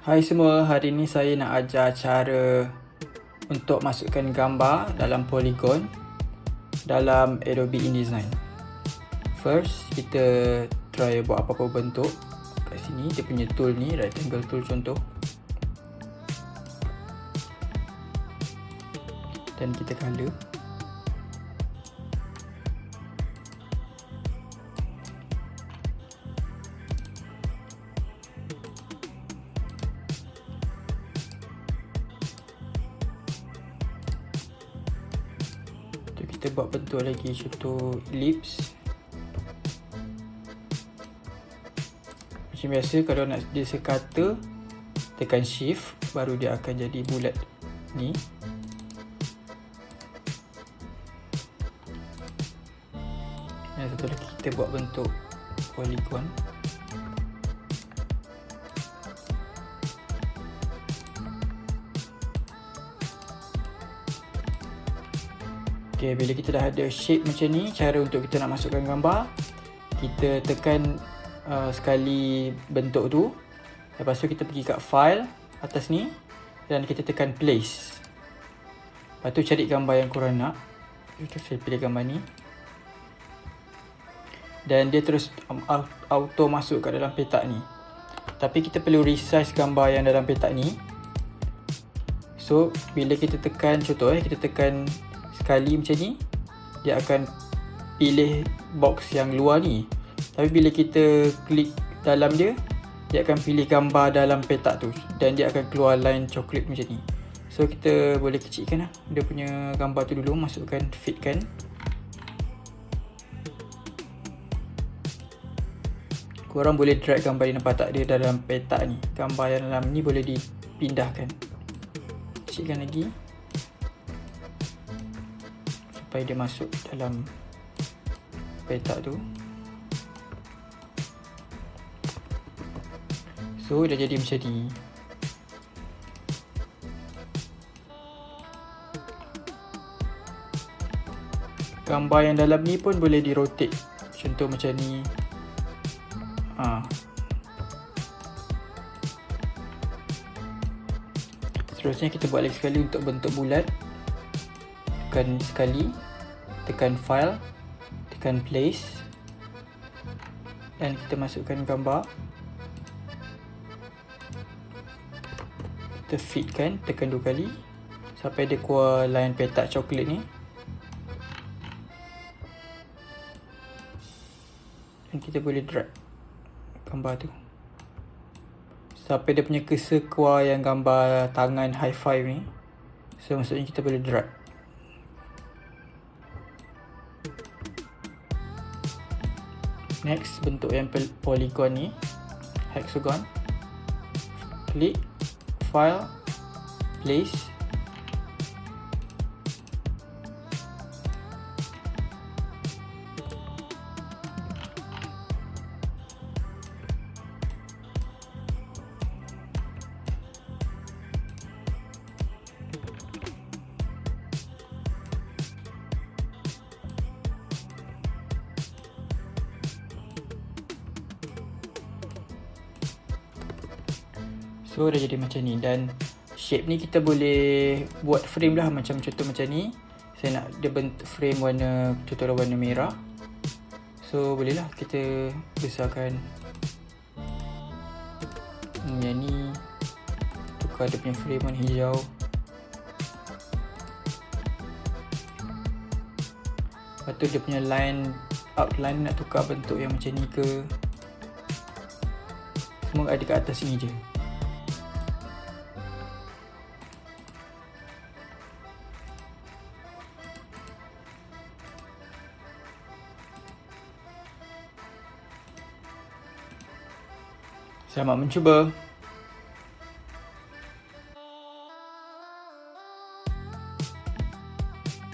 Hai semua, hari ni saya nak ajar cara untuk masukkan gambar dalam polygon dalam Adobe InDesign. First, kita try buat apa-apa bentuk. Kat sini dia punya tool ni, rectangle tool contoh. Dan kita color. Kita buat bentuk lagi, contoh ellipse. Macam biasa, kalau nak dia sekata, tekan shift, baru dia akan jadi bulat ni. Dan satu lagi, kita buat bentuk polygon. Okay, bila kita dah ada shape macam ni, cara untuk kita nak masukkan gambar, kita tekan sekali bentuk tu. Lepas tu kita pergi kat file atas ni dan kita tekan place. Lepas tu cari gambar yang korang nak. Saya pilih gambar ni. Dan dia terus auto masuk kat dalam petak ni. Tapi kita perlu resize gambar yang dalam petak ni. So, bila kita tekan, contoh kita tekan sekali macam ni, dia akan pilih box yang luar ni. Tapi bila kita klik dalam dia, dia akan pilih gambar dalam petak tu dan dia akan keluar line coklat macam ni. So kita boleh kecilkan lah dia punya gambar tu dulu, masukkan, fitkan. Korang boleh drag gambar ni, nampak tak dia dalam petak ni. Gambar yang dalam ni boleh dipindahkan. Kecilkan lagi supaya dia masuk dalam petak tu. So dah jadi macam ni. Gambar yang dalam ni pun boleh di rotate. Contoh macam ni. Seterusnya kita buat lagi sekali untuk bentuk bulat. Tekan sekali, tekan file, tekan place, dan kita masukkan gambar. Kita fitkan, tekan 2 kali sampai dia keluar line petak coklat ni. Dan kita boleh drag gambar tu sampai dia punya cursor keluar yang gambar tangan high five ni. So maksudnya kita boleh drag. Next, bentuk yang polygon ni, hexagon. Klik, file, place. So dah jadi macam ni, dan shape ni kita boleh buat frame lah, macam contoh macam ni. Saya nak dia bentuk frame warna, contoh warna merah. So boleh lah kita besarkan yang ni, tukar dia punya frame warna hijau. Lepas tu dia punya line, outline nak tukar bentuk yang macam ni ke. Semua ada kat atas sini je. Selamat mencuba.